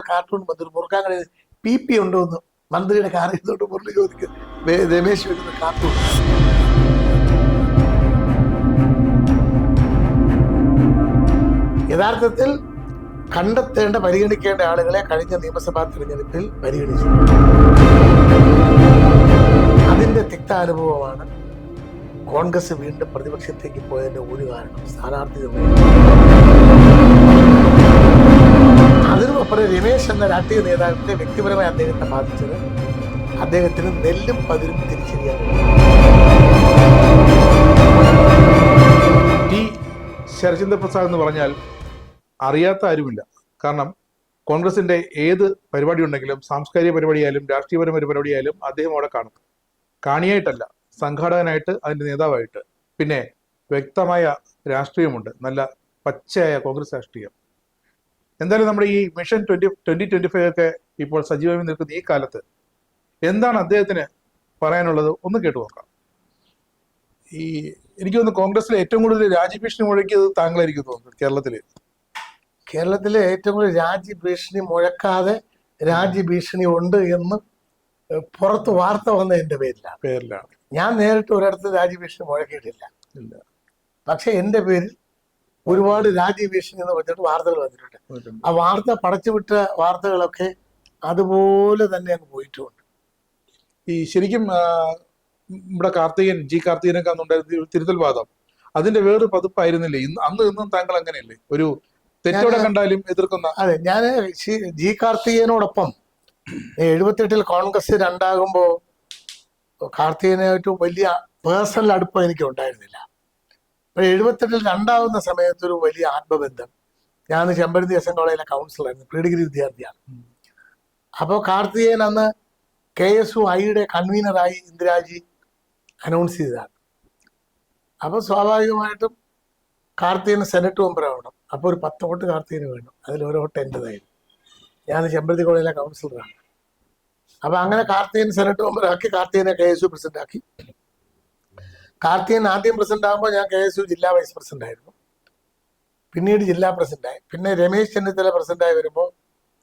Cartoon വന്നൊരു മുറുക്കാങ്കട PP ഉണ്ടോ എന്ന് മന്ത്രിയുടെ കാർ ചെയ്തോണ്ട് മുരളി ചോദിക്കും. രമേശ് വെക്കുന്ന കാർട്ടൂൺ. യഥാർത്ഥത്തിൽ കണ്ടെത്തേണ്ട പരിഗണിക്കേണ്ട ആളുകളെ കഴിഞ്ഞ നിയമസഭാ തെരഞ്ഞെടുപ്പിൽ പരിഗണിച്ചു. അതിന്റെ തിക്താനുഭവമാണ് കോൺഗ്രസ് വീണ്ടും പ്രതിപക്ഷത്തേക്ക് പോയതിന്റെ ഒരു കാരണം. സ്ഥാനാർത്ഥി അതിനുമപ്പുറം രമേശ് എന്ന രാഷ്ട്രീയ നേതാവിന്റെ വ്യക്തിപരമായി അദ്ദേഹത്തെ ബാധിച്ചത് അദ്ദേഹത്തിന് നെല്ലും പതിരും തിരിച്ചറിയാൻ. ടി ശരചന്ദ്ര പ്രസാദ് എന്ന് പറഞ്ഞാൽ അറിയാത്ത ആരുമില്ല. കാരണം കോൺഗ്രസിന്റെ ഏത് പരിപാടി ഉണ്ടെങ്കിലും, സാംസ്കാരിക പരിപാടിയായാലും രാഷ്ട്രീയപരമായ പരിപാടിയായാലും അദ്ദേഹം അവിടെ കാണും. കാണിയായിട്ടല്ല, സംഘാടകനായിട്ട്, അതിന്റെ നേതാവായിട്ട്. പിന്നെ വ്യക്തമായ രാഷ്ട്രീയമുണ്ട്, നല്ല പച്ചയായ കോൺഗ്രസ് രാഷ്ട്രീയം. എന്തായാലും നമ്മുടെ ഈ മിഷൻ 2025 ഒക്കെ ഇപ്പോൾ സജീവമായി നിൽക്കുന്ന ഈ കാലത്ത് എന്താണ് അദ്ദേഹത്തിന് പറയാനുള്ളത് ഒന്ന് കേട്ടു നോക്കാം. എനിക്ക് തോന്നുന്നു കോൺഗ്രസിലെ ഏറ്റവും കൂടുതൽ രാജ്യഭീഷണി മുഴക്കിയത് താങ്കളായിരിക്കും തോന്നുന്നത്. കേരളത്തിലെ ഏറ്റവും കൂടുതൽ രാജ്യഭീഷണി മുഴക്കാതെ രാജ്യഭീഷണി ഉണ്ട് എന്ന് പുറത്ത് വാർത്ത വന്നതിന്റെ പേരിലാണ്. ഞാൻ നേരിട്ട് ഒരിടത്ത് രാജ്യഭീഷണി മുഴക്കിയിട്ടില്ല. പക്ഷെ എന്റെ പേരിൽ ഒരുപാട് രാജ്യഭീഷണി എന്ന് പറഞ്ഞിട്ട് വാർത്തകൾ വന്നിട്ടുണ്ട്. ആ വാർത്ത പടച്ചുവിട്ട വാർത്തകളൊക്കെ അതുപോലെ തന്നെ അങ്ങ് പോയിട്ടുമുണ്ട്. ശരിക്കും നമ്മുടെ കാർത്തികനൊക്കെ അന്നുണ്ടായിരുന്ന തിരുത്തൽ വാദം അതിന്റെ വേറൊരു പതിപ്പായിരുന്നില്ലേ? ഇന്നും താങ്കൾ അങ്ങനെയല്ലേ ഒരു തെറ്റോടെ കണ്ടാലും എതിർക്കുന്ന? അതെ, ഞാൻ കാർത്തികേയനോടൊപ്പം 78 കോൺഗ്രസ് രണ്ടാകുമ്പോ കാർത്തികനായിട്ട് വലിയ പേഴ്സണൽ അടുപ്പം എനിക്ക് ഉണ്ടായിരുന്നില്ല. 78 രണ്ടാകുന്ന സമയത്ത് ഒരു വലിയ ആത്മബന്ധം. ഞാൻ ചെമ്പരത്തി എസ് എൻ കോളേജിലെ കൗൺസിലറായിരുന്നു, പ്രീ ഡിഗ്രി വിദ്യാർത്ഥിയാണ്. അപ്പോൾ കാർത്തികേയൻ അന്ന് KSUIയുടെ കൺവീനറായി ഇന്ദിരാജി അനൗൺസ് ചെയ്തതാണ്. അപ്പോൾ സ്വാഭാവികമായിട്ടും കാർത്തികന് സെനറ്റ് മെമ്പറാവണം. അപ്പോൾ ഒരു 10 വോട്ട് കാർത്തികന് വേണം, അതിൽ ഒരു വോട്ട് എൻ്റെതായിരുന്നു. ഞാൻ ചെമ്പരത്തി കോളേജിലെ കൗൺസിലറാണ്. അപ്പൊ അങ്ങനെ കാർത്തികൻ സെനറ്റ് മെമ്പറാക്കി, കാർത്തികനെ KSU പ്രസിഡന്റ് ആക്കി. കാർത്തികൻ ആദ്യം പ്രസിഡന്റ് ആകുമ്പോൾ ഞാൻ KSU ജില്ലാ വൈസ് പ്രസിഡന്റ് ആയിരുന്നു. പിന്നീട് ജില്ലാ പ്രസിഡന്റായി. പിന്നെ രമേശ് ചെന്നിത്തല പ്രസിഡന്റായി വരുമ്പോൾ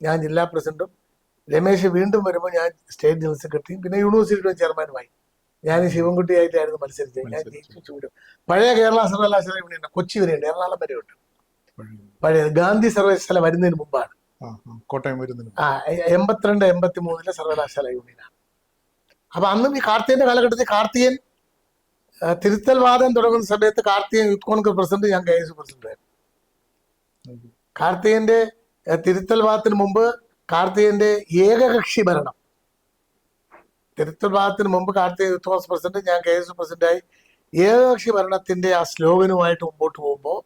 ഞാൻ ജില്ലാ പ്രസിഡന്റും, രമേശ് വീണ്ടും വരുമ്പോൾ ഞാൻ സ്റ്റേറ്റ് ജനറൽ സെക്രട്ടറിയും, പിന്നെ യൂണിവേഴ്സിറ്റിയുടെ ചെയർമാനുമായി. ഞാൻ ശിവൻകുട്ടിയായിട്ടായിരുന്നു മത്സരിച്ചത്. ഞാൻ ജയിച്ചു വിടും. പഴയ കേരള സർവകലാശാല യൂണിയൻ കൊച്ചി വരെയുണ്ട്, എറണാകുളം വരെ ഉണ്ട്. പഴയ ഗാന്ധി സർവകലാശാല വരുന്നതിന് മുമ്പാണ്, കോട്ടയം വരുന്നതിന്. 82-83 സർവകലാശാല യൂണിയനാണ്. അപ്പൊ അന്നും ഈ കാർത്തികന്റെ കാലഘട്ടത്തിൽ കാർത്തികൻ തിരുത്തൽ വാദം തുടങ്ങുന്ന സമയത്ത് കാർത്തികൻ യൂത്ത് കോൺഗ്രസ് പ്രസിഡന്റ്, ഞാൻ KSU പ്രസിഡന്റ് ആയിരുന്നു. കാർത്തികന്റെ തിരുത്തൽ വാദത്തിന് മുമ്പ് കാർത്തികന്റെ ഏകകക്ഷി ഭരണം, തിരുത്തൽ വാദത്തിന് മുമ്പ് കാർത്തികൻ യൂത്ത് കോൺഗ്രസ് പ്രസിഡന്റ്, ഞാൻ KSU പ്രസിഡന്റായി. ഏകകക്ഷി ഭരണത്തിന്റെ ആ സ്ലോഗനുമായിട്ട് മുമ്പോട്ട് പോകുമ്പോൾ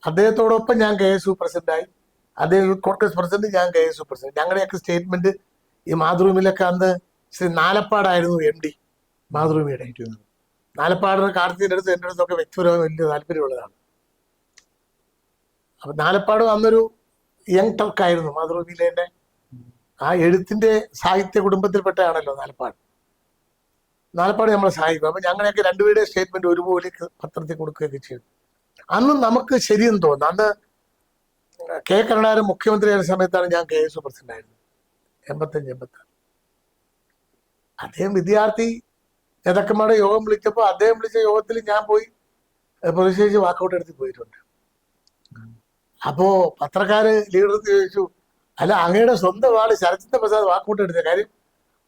അദ്ദേഹത്തോടൊപ്പം ഞാൻ KSU പ്രസിഡന്റായി. അദ്ദേഹം യൂത്ത് കോൺഗ്രസ് പ്രസിഡന്റ്, ഞാൻ KSU പ്രസിഡന്റ്. ഞങ്ങളുടെയൊക്കെ സ്റ്റേറ്റ്മെന്റ് ഈ മാതൃഭൂമിയിലൊക്കെ അന്ന് ശ്രീ നാലപ്പാടായിരുന്നു MD മാതൃഭൂമിയുടെ. നാലപ്പാടിന് കാർത്തികന്റെ അടുത്ത് എൻ്റെ അടുത്തൊക്കെ വ്യക്തിപരമായി വലിയ താല്പര്യമുള്ളതാണ്. അപ്പൊ നാലപ്പാട് അന്നൊരു യങ് ടർക്കായിരുന്നു മാതൃഭൂമിയിലെ. ആ എഴുത്തിന്റെ സാഹിത്യ കുടുംബത്തിൽപ്പെട്ടതാണല്ലോ നാലപ്പാട്. നാലപ്പാട് നമ്മളെ സഹായിക്കും. അപ്പൊ ഞങ്ങളെയൊക്കെ രണ്ടുപേരുടെ സ്റ്റേറ്റ്മെന്റ് ഒരുപോലെ പത്രത്തിൽ കൊടുക്കുകയൊക്കെ ചെയ്തു. അന്നും നമുക്ക് ശരിയെന്ന് തോന്നുന്നു. അന്ന് K. കരുണാകരൻ മുഖ്യമന്ത്രിയായ സമയത്താണ് ഞാൻ KSU പ്രസിഡന്റ് ആയിരുന്നത്, 85-86. അദ്ദേഹം വിദ്യാർത്ഥി നേതാക്കന്മാരുടെ യോഗം വിളിച്ചപ്പോൾ അദ്ദേഹം വിളിച്ച യോഗത്തിൽ ഞാൻ പോയി പ്രതിഷേധിച്ച് വാക്കൗട്ട് എടുത്ത് പോയിട്ടുണ്ട്. അപ്പോ പത്രക്കാര് ലീഡർ ചോദിച്ചു, അല്ല അങ്ങയുടെ സ്വന്തം ആള് ശരചന്ദ്ര പ്രസാദ് വാക്കൗട്ട് എടുത്ത കാര്യം?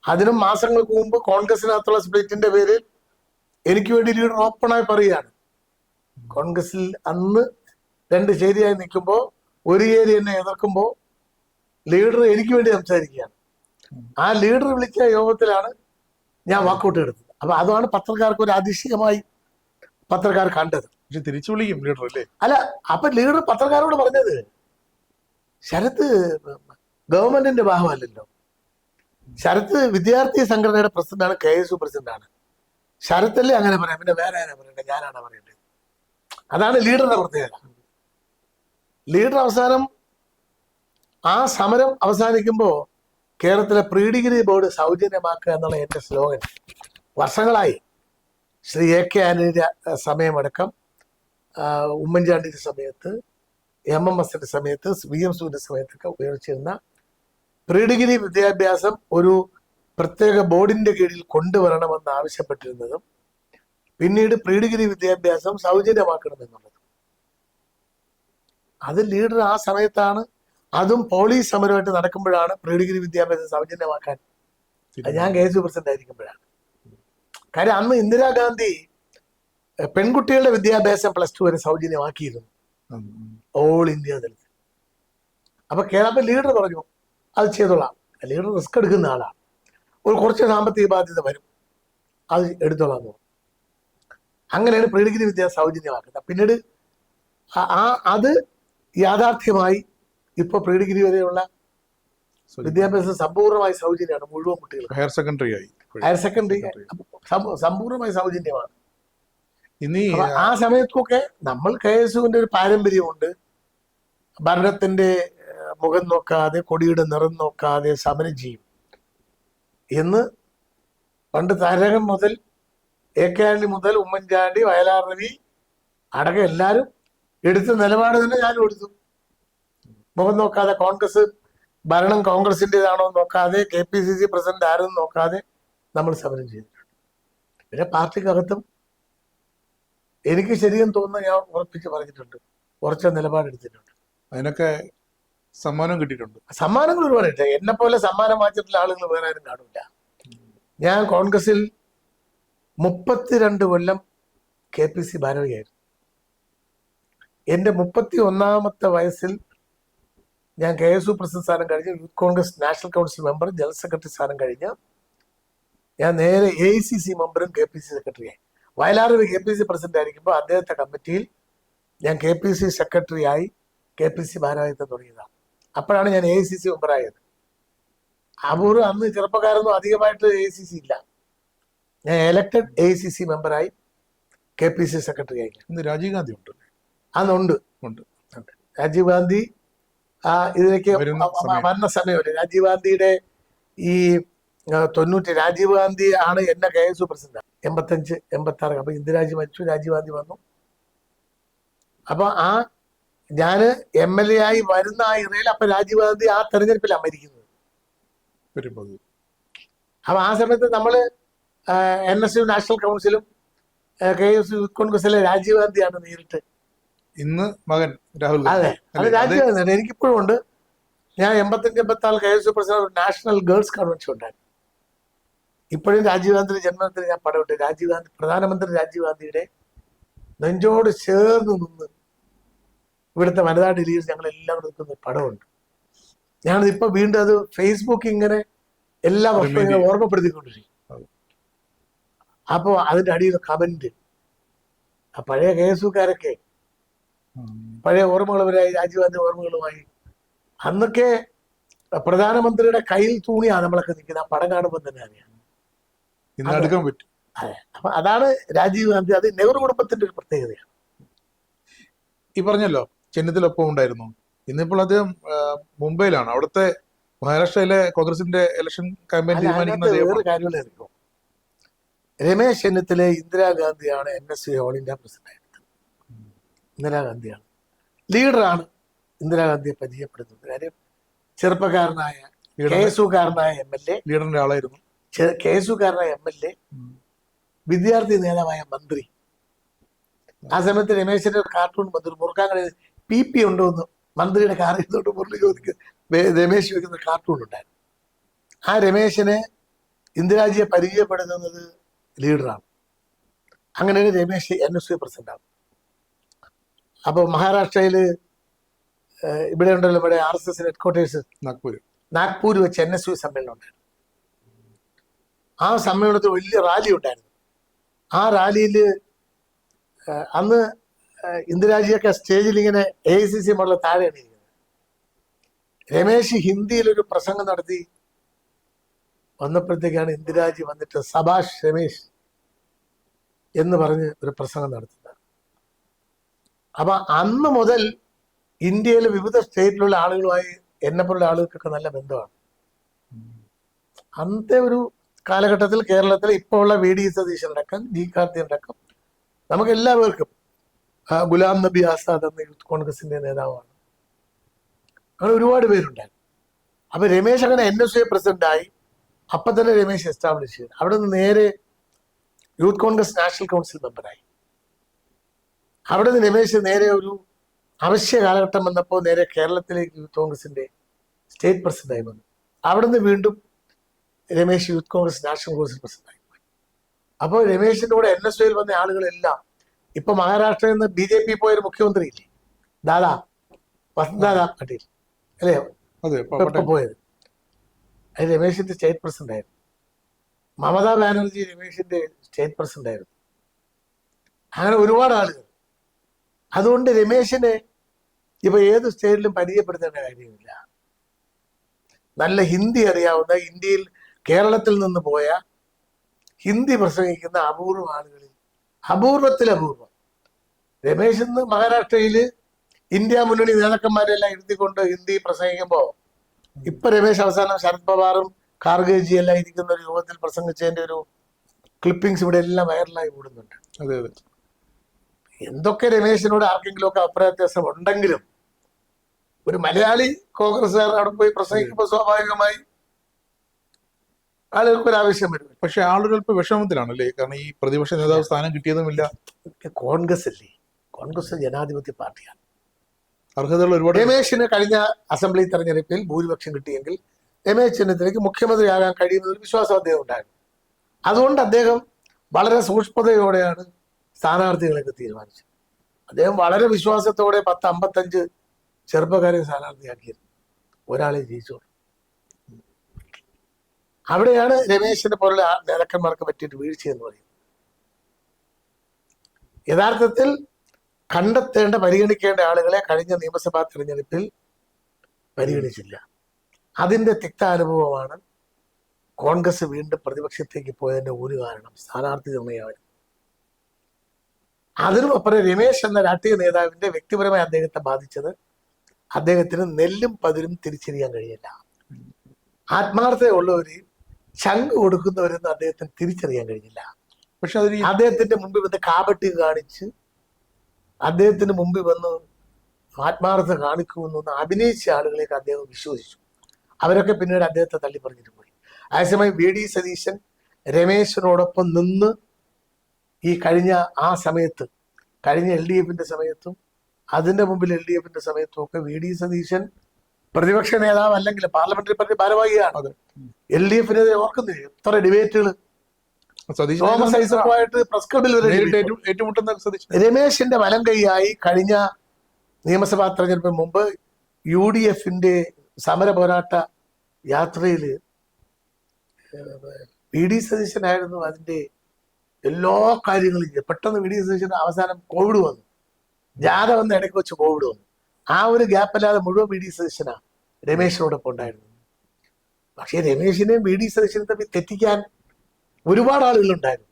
അതിനും മാസങ്ങൾക്ക് മുമ്പ് കോൺഗ്രസിനകത്തുള്ള സ്പ്ലിറ്റിന്റെ പേരിൽ എനിക്ക് വേണ്ടി ലീഡർ ഓപ്പണായി പറയുകയാണ്. കോൺഗ്രസിൽ അന്ന് രണ്ട് ശരിയായി നിൽക്കുമ്പോൾ ഒരു ഏരി എന്നെ എതിർക്കുമ്പോൾ ലീഡർ എനിക്ക് വേണ്ടി സംസാരിക്കുകയാണ്. ആ ലീഡർ വിളിച്ച യോഗത്തിലാണ് ഞാൻ വാക്കൗട്ട് എടുത്തത്. അപ്പൊ അതാണ് പത്രക്കാർക്ക് ഒരു അതിശയമായി പത്രക്കാർ കണ്ടത്. പക്ഷെ തിരിച്ചു വിളിക്കും ലീഡർ അല്ലേ? അല്ല, അപ്പൊ ലീഡർ പത്രക്കാരോട് പറഞ്ഞത്, ശരത്ത് ഗവൺമെന്റിന്റെ ഭാഗമല്ലല്ലോ, ശരത്ത് വിദ്യാർത്ഥി സംഘടനയുടെ പ്രസിഡന്റാണ്, KSU പ്രസിഡന്റാണ്. ശരത്തല്ലേ അങ്ങനെ പറയാം, പിന്നെ വേറെ ആരാ പറയണ്ടേ? ഞാനാണ് പറയേണ്ടത്. അതാണ് ലീഡറുടെ പ്രത്യേകത. ലീഡർ അവസാനം ആ സമരം അവസാനിക്കുമ്പോൾ കേരളത്തിലെ പ്രീ ഡിഗ്രി ബോർഡ് സൗജന്യമാക്കുക എന്നുള്ള എന്റെ സ്ലോഗൻ വർഷങ്ങളായി. ശ്രീ AK ആന്റണിയുടെ സമയമടക്കം ഉമ്മൻചാണ്ടിയുടെ സമയത്ത് MMSന്റെ സമയത്ത് VM സുവിന്റെ സമയത്തൊക്കെ ഉപയോഗിച്ചിരുന്ന പ്രീ ഡിഗ്രി വിദ്യാഭ്യാസം ഒരു പ്രത്യേക ബോർഡിന്റെ കീഴിൽ കൊണ്ടുവരണമെന്ന് ആവശ്യപ്പെട്ടിരുന്നതും പിന്നീട് പ്രീ ഡിഗ്രി വിദ്യാഭ്യാസം സൗജന്യമാക്കണമെന്നുള്ളത്. അത് ലീഡർ ആ സമയത്താണ്, അതും പോലീസ് സമരമായിട്ട് നടക്കുമ്പോഴാണ് പ്രീ ഡിഗ്രി വിദ്യാഭ്യാസം സൗജന്യമാക്കാൻ. ഞാൻ KSU പ്രസിഡന്റ് ആയിരിക്കുമ്പോഴാണ്. കാര്യം അന്ന് ഇന്ദിരാഗാന്ധി പെൺകുട്ടികളുടെ വിദ്യാഭ്യാസം +2 വരെ സൗജന്യമാക്കിയിരുന്നു ഓൾ ഇന്ത്യ തലത്തിൽ. അപ്പൊ കേരള ലീഡർ പറഞ്ഞു അത് ചെയ്തോളാം. ലീഡർ റിസ്ക് എടുക്കുന്ന ആളാണ്, കുറച്ച് സാമ്പത്തിക ബാധ്യത വരും, അത് എടുത്തോളാം എന്ന് പറഞ്ഞു. അങ്ങനെയാണ് പ്രീ ഡിഗ്രി വിദ്യാഭ്യാസം സൗജന്യമാക്കുന്നത്. പിന്നീട് അത് യാഥാർത്ഥ്യമായി ഇപ്പോൾ പ്രീ ഡിഗ്രി വരെയുള്ള വിദ്യാഭ്യാസം സമ്പൂർണ്ണമായി സൗജന്യമാണ് മുഴുവൻ കുട്ടികൾക്ക്. ഹയർ സെക്കൻഡറി സമ്പൂർണ്ണമായി സൗജന്യമാണ്. ആ സമയത്തൊക്കെ നമ്മൾ KSUവിന്റെ ഒരു പാരമ്പര്യമുണ്ട്. ഭരണത്തിന്റെ മുഖം നോക്കാതെ, കൊടിയുടെ നിറം നോക്കാതെ സമരം ചെയ്യും എന്ന് പണ്ട് താരകം മുതൽ AK ആന്റണി മുതൽ ഉമ്മൻചാണ്ടി, വയലാർ രവി അടക്കം എല്ലാവരും എടുത്ത നിലപാട് തന്നെ ഞാനും എടുത്തു. മുഖം നോക്കാതെ, കോൺഗ്രസ് ഭരണം കോൺഗ്രസിൻ്റെതാണോ നോക്കാതെ, KPCC പ്രസിഡന്റ് ആരെന്ന് നോക്കാതെ നമ്മൾ സമരം ചെയ്തിട്ടുണ്ട്. പിന്നെ പാർട്ടിക്കകത്തും എനിക്ക് ശരിയെന്ന് തോന്നുന്ന ഞാൻ ഉറപ്പിച്ച് പറഞ്ഞിട്ടുണ്ട്, ഉറച്ച നിലപാടെടുത്തിട്ടുണ്ട്. അതിനൊക്കെ സമ്മാനം കിട്ടിയിട്ടുണ്ട്. സമ്മാനങ്ങൾ ഒരുപാട് കിട്ടുക. എന്നെ പോലെ സമ്മാനം വാങ്ങിച്ചിട്ടുള്ള ആളുകൾ വേറെ ആരും കാണില്ല. ഞാൻ കോൺഗ്രസിൽ 32 കൊല്ലം KPC ഭാരവാഹിയായിരുന്നു. എൻ്റെ 31ാമത്തെ വയസ്സിൽ ഞാൻ KSU പ്രസിഡന്റ് സ്ഥാനം കഴിഞ്ഞ് യൂത്ത് കോൺഗ്രസ് നാഷണൽ കൗൺസിൽ മെമ്പറും ജനറൽ സെക്രട്ടറി സ്ഥാനം കഴിഞ്ഞ് ഞാൻ നേരെ AICC മെമ്പറും KPC സെക്രട്ടറിയായി. വയലാർ KPC പ്രസിഡന്റ് ആയിരിക്കുമ്പോൾ അദ്ദേഹത്തെ കമ്മിറ്റിയിൽ ഞാൻ KPC സെക്രട്ടറി ആയി KPC ഭാരവാഹിത്വം തുടങ്ങിയതാണ്. അപ്പോഴാണ് ഞാൻ AICC മെമ്പറായത്. അപൂർവം അന്ന് ചെറുപ്പക്കാരൊന്നും അധികമായിട്ട് AICC ഇല്ല. ഞാൻ എലക്ടഡ് AICC മെമ്പറായി KPC സെക്രട്ടറി ആയി. ഇന്ന് രാജീവ് ഗാന്ധി ഉണ്ട്. അന്നുണ്ട്. രാജീവ് ഗാന്ധി ഇതിലേക്ക് വന്ന സമയമല്ലേ. രാജീവ് ഗാന്ധിയുടെ ഈ 90 രാജീവ് ഗാന്ധി ആണ് എന്നെ KSU പ്രസിഡന്റ്. 85, 86 അപ്പൊ ഇന്ദിരാജി മരിച്ചു, രാജീവ് ഗാന്ധി വന്നു. അപ്പൊ ഞാന് MLA ആയി വരുന്ന ആ ഇറയിൽ അപ്പൊ രാജീവ് ഗാന്ധി ആ തെരഞ്ഞെടുപ്പിലാണ് മരിക്കുന്നത്. അപ്പൊ ആ സമയത്ത് നമ്മള് NSU നാഷണൽ കൗൺസിലും KSU യൂത്ത് കോൺഗ്രസിലെ രാജീവ് ഗാന്ധിയാണ് നേരിട്ട്. ഇന്ന് മകൻ രാഹുൽ. അതെ, അത് രാജീവ് ഗാന്ധി. എനിക്കിപ്പോഴും ഉണ്ട്. ഞാൻ 85, 86 KSU president national girls convention ഉണ്ടായിരുന്നു. ഇപ്പോഴും രാജീവ് ഗാന്ധിയുടെ ജന്മദിനത്തിന് ഞാൻ പടമിട്ട് രാജീവ് ഗാന്ധി, പ്രധാനമന്ത്രി രാജീവ് ഗാന്ധിയുടെ നെഞ്ചോട് ചേർന്ന് നിന്ന് ഇവിടുത്തെ വനിതാ ഡെലിഗേറ്റ്സ് ഞങ്ങൾ എല്ലാവരും നിൽക്കുന്ന പടമുണ്ട്. ഞാനിപ്പോ വീണ്ടും അത് ഫേസ്ബുക്ക് ഇങ്ങനെ എല്ലാ വർഷവും ഇങ്ങനെ ഓർമ്മപ്പെടുത്തിക്കൊണ്ടിരിക്കും. അപ്പോ അതിന്റെ അടിയിൽ കമന്റ്, പഴയ KSUക്കാരൊക്കെ പഴയ ഓർമ്മകളുമായി, രാജീവ് ഗാന്ധി ഓർമ്മകളുമായി, അന്നൊക്കെ പ്രധാനമന്ത്രിയുടെ കയ്യിൽ തൂണിയാണ് നമ്മളൊക്കെ നിൽക്കുന്നത്. ആ പടം കാണുമ്പോൾ തന്നെ അറിയാം. അതെ, അപ്പൊ അതാണ് രാജീവ് ഗാന്ധി. അത് നെഹ്റു കുടുംബത്തിന്റെ ഒരു പ്രത്യേകതയാണ്. ഈ പറഞ്ഞല്ലോ ചെന്നിത്തലൊപ്പം ഉണ്ടായിരുന്നു. ഇന്നിപ്പോൾ അദ്ദേഹം മുംബൈയിലാണ്. അവിടുത്തെ മഹാരാഷ്ട്രയിലെ കോൺഗ്രസിന്റെ ഇലക്ഷൻ ക്യാമ്പയിൻ തീരുമാനിക്കുന്നത്. രമേശ് ചെന്നിത്തല ഇന്ദിരാഗാന്ധിയാണ് NSU ഓൾ ഇന്ത്യ പ്രസിഡന്റ് ആയിരുന്നത്. ഇന്ദിരാഗാന്ധിയാണ് ലീഡറാണ്. ഇന്ദിരാഗാന്ധിയെ പരിചയപ്പെടുന്നത്. കാര്യം ചെറുപ്പക്കാരനായ KSUകാരനായ MLA, ലീഡറിന്റെ ആളായിരുന്നു. KSUകാരനായ MLA, വിദ്യാർത്ഥി നേതാവായ മന്ത്രി. ആ സമയത്ത് രമേശിന്റെ ഒരു കാർട്ടൂൺ മന്ത്രി മുറുക്കാങ്കട PP ഉണ്ടോ എന്ന് മന്ത്രിയുടെ കാറിൽ നിന്നോട്ട് മുരളി രമേശ് ചോദിക്കുന്ന കാർട്ടൂൺ ഉണ്ടായിരുന്നു. ആ രമേശിനെ ഇന്ദിരാജിയെ പരിചയപ്പെടുത്തുന്നത് ലീഡറാണ്. അങ്ങനെയാണ് രമേശ് NSU പ്രസിഡന്റാണ്. അപ്പോൾ മഹാരാഷ്ട്രയില് ഇവിടെ ഉണ്ടല്ലോ, ഇവിടെ RSS ഹെഡ്ക്വാർട്ടേഴ്സ് നാഗ്പൂർ വെച്ച് NSU സമ്മേളനം ഉണ്ടായിരുന്നു. ആ സമ്മേളനത്തിൽ വലിയ റാലി ഉണ്ടായിരുന്നു. ആ റാലിയിൽ അന്ന് ഇന്ദിരാജിയൊക്കെ സ്റ്റേജിൽ ഇങ്ങനെ AICC മുകളിൽ താഴെയാണ് ഇരിക്കുന്നത്. രമേശ് ഹിന്ദിയിലൊരു പ്രസംഗം നടത്തി വന്നപ്പോഴത്തേക്കാണ് ഇന്ദിരാജി വന്നിട്ട് സബാഷ് രമേശ് എന്ന് പറഞ്ഞ് ഒരു പ്രസംഗം നടത്തുന്നത്. അപ്പൊ അന്ന് മുതൽ ഇന്ത്യയിലെ വിവിധ സ്റ്റേറ്റിലുള്ള ആളുകളുമായി എന്നെപ്പോലുള്ള ആളുകൾക്കൊക്കെ നല്ല ബന്ധമാണ്. അന്നത്തെ ഒരു കാലഘട്ടത്തിൽ കേരളത്തിൽ ഇപ്പോൾ ഉള്ള VD സതീശനടക്കം G കാർത്തി അടക്കം നമുക്ക് എല്ലാവർക്കും, ഗുലാം നബി ആസാദ് എന്ന യൂത്ത് കോൺഗ്രസിന്റെ നേതാവാണ്. അങ്ങനെ ഒരുപാട് പേരുണ്ടായിരുന്നു. അപ്പൊ രമേശ് അങ്ങനെ NSA പ്രസിഡന്റായി. അപ്പൊ തന്നെ രമേശ് എസ്റ്റാബ്ലിഷ് ചെയ്തു. അവിടെ നിന്ന് നേരെ യൂത്ത് കോൺഗ്രസ് നാഷണൽ കൗൺസിൽ മെമ്പറായി. അവിടെ നിന്ന് രമേശ് നേരെ ഒരു അവശ്യ കാലഘട്ടം വന്നപ്പോൾ നേരെ കേരളത്തിലേക്ക് യൂത്ത് കോൺഗ്രസിന്റെ സ്റ്റേറ്റ് പ്രസിഡന്റായി വന്നു. അവിടെ നിന്ന് വീണ്ടും Ramesh youth Congress national council പ്രസിഡന്റായി. അപ്പോൾ രമേശിന്റെ കൂടെ NSAയിൽ വന്ന ആളുകളെല്ലാം ഇപ്പൊ മഹാരാഷ്ട്രയിൽ നിന്ന് BJP പോയൊരു മുഖ്യമന്ത്രി ഇല്ലേ, വസന്ത് പട്ടേൽ അല്ലേ ഇപ്പൊ പോയത്, അത് രമേശിന്റെ സ്റ്റേറ്റ് പ്രസിഡന്റ് ആയിരുന്നു. മമതാ ബാനർജി രമേശിന്റെ സ്റ്റേറ്റ് പ്രസിഡന്റ് ആയിരുന്നു. അങ്ങനെ ഒരുപാട് ആളുകൾ. അതുകൊണ്ട് രമേശിനെ ഇപ്പൊ ഏത് സ്റ്റേറ്റിലും പരിചയപ്പെടുത്തേണ്ട കാര്യമില്ല. നല്ല ഹിന്ദി അറിയാവുന്ന, ഇന്ത്യയിൽ കേരളത്തിൽ നിന്ന് പോയ ഹിന്ദി പ്രസംഗിക്കുന്ന അപൂർവം ആളുകളിൽ അപൂർവത്തിൽ അപൂർവം. രമേശ് ഇന്ന് മഹാരാഷ്ട്രയില് ഇന്ത്യ മുന്നണി നേതാക്കന്മാരെല്ലാം ഇരുത്തിക്കൊണ്ട് ഹിന്ദി പ്രസംഗിക്കുമ്പോ ഇപ്പൊ രമേശ് അവസാനം ശരത് പവാറും ഖാർഗേജി എല്ലാം ഇരിക്കുന്ന ഒരു യോഗത്തിൽ പ്രസംഗിച്ചതിന്റെ ഒരു ക്ലിപ്പിംഗ്സ് ഇവിടെ എല്ലാം വൈറലായി കൂടുന്നുണ്ട്. അതെ അതെ. എന്തൊക്കെ രമേശിനോട് ആർക്കെങ്കിലും ഒക്കെ അഭിപ്രായ വ്യത്യാസം ഉണ്ടെങ്കിലും ഒരു മലയാളി കോൺഗ്രസ്സുകാരൻ അവിടെ പോയി പ്രസംഗിക്കുമ്പോൾ സ്വാഭാവികമായി ആളുകൾക്ക് ഒരു ആവശ്യം വരും. പക്ഷെ ആളുകൾ ഇപ്പൊ വിഷമത്തിലാണല്ലേ, കാരണം ഈ പ്രതിപക്ഷ നേതാവ് സ്ഥാനം കിട്ടിയതുമില്ല. കോൺഗ്രസ് അല്ലേ, കോൺഗ്രസ് ജനാധിപത്യ പാർട്ടിയാണ്. അർഹതകൾ ഒരുപാട്. രമേശിന് കഴിഞ്ഞ അസംബ്ലി തെരഞ്ഞെടുപ്പിൽ ഭൂരിപക്ഷം കിട്ടിയെങ്കിൽ രമേശ് ചെന്നിത്തലയ്ക്ക് മുഖ്യമന്ത്രിയാകാൻ കഴിയുന്നൊരു വിശ്വാസം അദ്ദേഹം ഉണ്ടായിരുന്നു. അതുകൊണ്ട് അദ്ദേഹം വളരെ സൂക്ഷ്മതയോടെയാണ് സ്ഥാനാർത്ഥികളൊക്കെ തീരുമാനിച്ചത്. അദ്ദേഹം വളരെ വിശ്വാസത്തോടെ 10-55 ചെറുപ്പക്കാരെ സ്ഥാനാർത്ഥിയാക്കിയിരുന്നു. ഒരാളെ ജയിച്ചോളൂ. അവിടെയാണ് രമേശിനെ പോലുള്ള നേതാക്കന്മാർക്ക് പറ്റിയിട്ട് വീഴ്ച എന്ന് പറയുന്നത്. യഥാർത്ഥത്തിൽ കണ്ടെത്തേണ്ട, പരിഗണിക്കേണ്ട ആളുകളെ കഴിഞ്ഞ നിയമസഭാ തെരഞ്ഞെടുപ്പിൽ പരിഗണിച്ചില്ല. അതിന്റെ തിക്താനുഭവമാണ് കോൺഗ്രസ് വീണ്ടും പ്രതിപക്ഷത്തേക്ക് പോയതിന്റെ ഒരു കാരണം സ്ഥാനാർത്ഥി നിർണയമായിരുന്നു. അതിനുമപ്പുറം രമേശ് എന്ന രാഷ്ട്രീയ നേതാവിന്റെ വ്യക്തിപരമായി അദ്ദേഹത്തെ ബാധിച്ചത് അദ്ദേഹത്തിന് നെല്ലും പതിരും തിരിച്ചറിയാൻ കഴിയില്ല. ആത്മാർത്ഥതയുള്ളവരെയും ചങ്ക് കൊടുക്കുന്നവരെന്ന് അദ്ദേഹത്തിന് തിരിച്ചറിയാൻ കഴിഞ്ഞില്ല. പക്ഷെ അതിന് അദ്ദേഹത്തിന്റെ മുമ്പിൽ വന്ന് കാപട്യം കാണിച്ച് അദ്ദേഹത്തിന് മുമ്പിൽ വന്ന് ആത്മാർത്ഥത കാണിക്കുമെന്നൊന്ന് അഭിനയിച്ച ആളുകളെയൊക്കെ അദ്ദേഹം വിശ്വസിച്ചു. അവരൊക്കെ പിന്നീട് അദ്ദേഹത്തെ തള്ളി പറഞ്ഞിട്ട് പോയി. അതേസമയം VD സതീശൻ രമേശിനോടൊപ്പം നിന്ന് ഈ കഴിഞ്ഞ ആ സമയത്ത്, കഴിഞ്ഞ LDFന്റെ സമയത്തും അതിന്റെ മുമ്പിൽ LDFന്റെ സമയത്തും ഒക്കെ VD സതീശൻ പ്രതിപക്ഷ നേതാവ് അല്ലെങ്കിൽ പാർലമെന്ററി പാർട്ടി ഭാരവാഹിയാണ്. LDFനെതിരെ ഓർക്കുന്നില്ല എത്ര ഡിബേറ്റുകൾ തോമസ് ഐസക്കുമായിട്ട് പ്രസ് ക്ലബിൽ ഏറ്റുമുട്ടുന്ന രമേശിന്റെ വലം കൈയായി കഴിഞ്ഞ നിയമസഭാ തെരഞ്ഞെടുപ്പിന് മുമ്പ് UDFന്റെ സമര പോരാട്ട യാത്രയില് VD സതീശനായിരുന്നു അതിന്റെ എല്ലാ കാര്യങ്ങളും. പെട്ടെന്ന് VD സതീശൻ അവസാനം കോവിഡ് വന്നു, ജാഥ വന്ന് ഇടയ്ക്ക് വെച്ച് കോവിഡ് വന്നു. ആ ഒരു ഗ്യാപ്പല്ലാതെ മുഴുവൻ VD സതീശനാ രമേശിനോടൊപ്പം ഉണ്ടായിരുന്നു. പക്ഷെ രമേശിനെയും VD സതീശനെയും തമ്മിൽ തെറ്റിക്കാൻ ഒരുപാട് ആളുകളുണ്ടായിരുന്നു.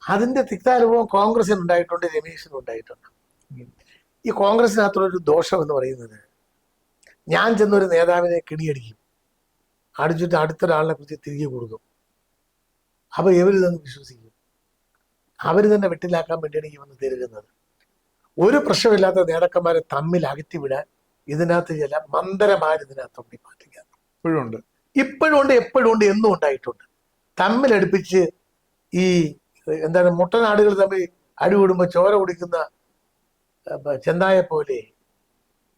അതിന്റെ തിക്താനുഭവം കോൺഗ്രസിന് ഉണ്ടായിട്ടുണ്ട്, രമേശിനും ഉണ്ടായിട്ടുണ്ട്. ഈ കോൺഗ്രസിനകത്തുള്ളൊരു ദോഷം എന്ന് പറയുന്നത്, ഞാൻ ചെന്നൊരു നേതാവിനെ കിണിയടിക്കും, അടിച്ചിട്ട് അടുത്തൊരാളിനെ കുറിച്ച് തിരികെ കൊടുക്കും. അപ്പൊ ഇവര് തന്നെ വിശ്വസിക്കും. അവര് തന്നെ വെട്ടിലാക്കാൻ വേണ്ടിയാണ് ഈ വന്ന് തിരുകുന്നത്. ഒരു പ്രശ്നമില്ലാത്ത നേതാക്കന്മാരെ തമ്മിൽ അകറ്റിവിടാൻ ഇതിനകത്ത് ചില മന്ദരമാര് ഇതിനകത്ത് പാർട്ടിക്കാറ് ഇപ്പോഴുണ്ട്. ഇപ്പോഴും ഉണ്ട്, എപ്പോഴും ഉണ്ട്, എന്നും ഉണ്ടായിട്ടുണ്ട്. തമ്മിലടുപ്പിച്ച് ഈ എന്താണ് മുട്ടനാടുകൾ തമ്മിൽ അടികൂടുമ്പോൾ ചോര കുടിക്കുന്ന ചെന്നായെ പോലെ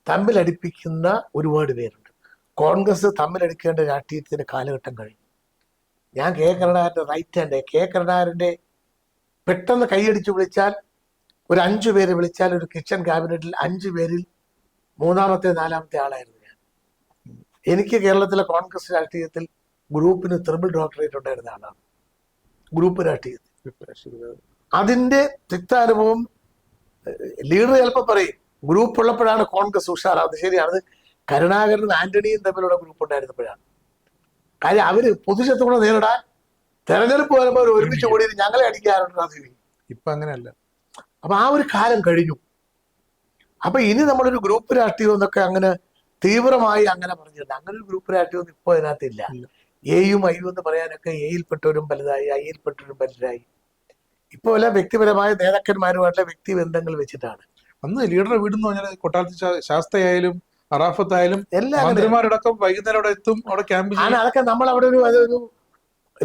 തമ്മിലടിപ്പിക്കുന്ന ഒരുപാട് പേരുണ്ട്. കോൺഗ്രസ് തമ്മിലടിക്കേണ്ട രാഷ്ട്രീയത്തിന്റെ കാലഘട്ടം കഴിഞ്ഞു. ഞാൻ കരുണാകരന്റെ റൈറ്റ് ഹാൻഡ്, കരുണാകരന്റെ പെട്ടെന്ന് കൈയടിച്ചു വിളിച്ചാൽ ഒരു 5 പേരെ വിളിച്ചാൽ ഒരു കിച്ചൺ ക്യാബിനറ്റിൽ 5 പേരിൽ 3-ാമത്തെ 4-ാമത്തെ ആളായിരുന്നു ഞാൻ. എനിക്ക് കേരളത്തിലെ കോൺഗ്രസ് രാഷ്ട്രീയത്തിൽ ഗ്രൂപ്പിന് ട്രിപ്പിൾ ഡോക്ടറേറ്റ് ഉണ്ടായിരുന്ന ആളാണ്. ഗ്രൂപ്പ് രാഷ്ട്രീയത്തിൽ അതിന്റെ തിക്താനുഭവം ലീഡർ ചിലപ്പോൾ പറയും ഗ്രൂപ്പ് ഉള്ളപ്പോഴാണ് കോൺഗ്രസ് ഉഷാറാവുന്നത്. ശരിയാണ്, കരുണാകരനും ആന്റണിയും തമ്മിലുള്ള ഗ്രൂപ്പ് ഉണ്ടായിരുന്നപ്പോഴാണ്. കാര്യം അവര് പൊതുശത്രുക്കളെ നേരിടാൻ തെരഞ്ഞെടുപ്പ് വരുമ്പോൾ അവർ ഒരുമിച്ച് കൂടി ഞങ്ങളെ അടിക്കാറുണ്ട്. ഇപ്പൊ അങ്ങനെയല്ല. അപ്പൊ ആ ഒരു കാലം കഴിഞ്ഞു. അപ്പൊ ഇനി നമ്മളൊരു ഗ്രൂപ്പ് രാഷ്ട്രീയം എന്നൊക്കെ അങ്ങനെ തീവ്രമായി അങ്ങനെ പറഞ്ഞിട്ടുണ്ട്. അങ്ങനെ ഒരു ഗ്രൂപ്പ് രാഷ്ട്രീയം ഒന്നും ഇപ്പൊ അതിനകത്തില്ല. എയും ഐയും എന്ന് പറയാനൊക്കെ എയിൽപ്പെട്ടവരും പലതായി, ഐയിൽപ്പെട്ടവരും പലരായി. ഇപ്പൊ എല്ലാം വ്യക്തിപരമായ നേതാക്കന്മാരുമായിട്ടുള്ള വ്യക്തി ബന്ധങ്ങൾ വെച്ചിട്ടാണ്. അന്ന് ലീഡറെ വീടെന്ന് പറഞ്ഞാൽ കൊട്ടാരത്തിൽ ശാസ്തയായാലും അറാഫത്തായാലും എല്ലാം അങ്ങനെ. മന്ത്രിമാരടക്കം വൈകുന്നേരം അവിടെ എത്തും, അവിടെ ക്യാമ്പ് ചെയ്യും. അതൊക്കെ നമ്മൾ അവിടെ അതൊരു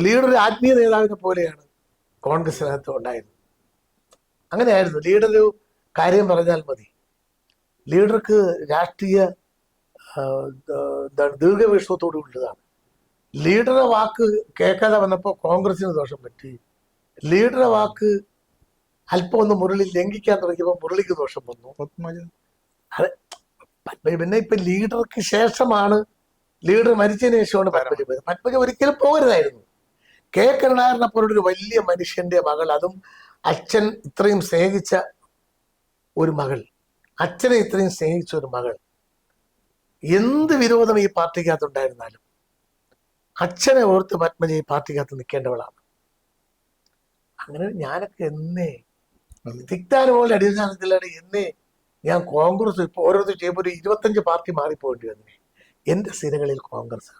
ലീഡർ ഒരു ആത്മീയ നേതാവിനെ പോലെയാണ് കോൺഗ്രസിനകത്ത് ഉണ്ടായിരുന്നത്. അങ്ങനെയായിരുന്നു. ലീഡർ ഒരു കാര്യം പറഞ്ഞാൽ മതി. ലീഡർക്ക് രാഷ്ട്രീയ ദീർഘവീക്ഷണത്തോടു ഉള്ളതാണ്. ലീഡറുടെ വാക്ക് കേൾക്കാതെ വന്നപ്പോൾ കോൺഗ്രസിന് ദോഷം പറ്റി. ലീഡറുടെ വാക്ക് അല്പം ഒന്ന് മുരളി ലംഘിക്കാൻ തുടങ്ങിയപ്പോൾ മുരളിക്ക് ദോഷം വന്നു. അതെ, പിന്നെ ഇപ്പൊ ലീഡർക്ക് ശേഷമാണ്, ലീഡർ മരിച്ചതിന് ശേഷമാണ് പത്മജ പോയത്. പത്മജ ഒരിക്കലും പോകരുതായിരുന്നു. കെ കരുണാകരനെ പോലൊരു വലിയ മനുഷ്യന്റെ മകൾ, അതും അച്ഛൻ ഇത്രയും സ്നേഹിച്ച ഒരു മകൾ, അച്ഛനെ ഇത്രയും സ്നേഹിച്ച ഒരു മകൾ, എന്ത് വിരോധം ഈ പാർട്ടിക്കകത്തുണ്ടായിരുന്നാലും അച്ഛനെ ഓർത്ത് പത്മജ ഈ പാർട്ടിക്കകത്ത് നിൽക്കേണ്ടവളാണ്. അങ്ങനെ ഞാനൊക്കെ എന്നേ തിക്താനുഭവങ്ങളുടെ അടിസ്ഥാനത്തിലാണ് എന്നെ ഞാൻ കോൺഗ്രസ് ഇപ്പൊ ഓരോരുത്തർ ചെയ്യുമ്പോൾ ഒരു 25 പാർട്ടി മാറിപ്പോകേണ്ടി വന്നു. എന്റെ സിരകളിൽ കോൺഗ്രസ്.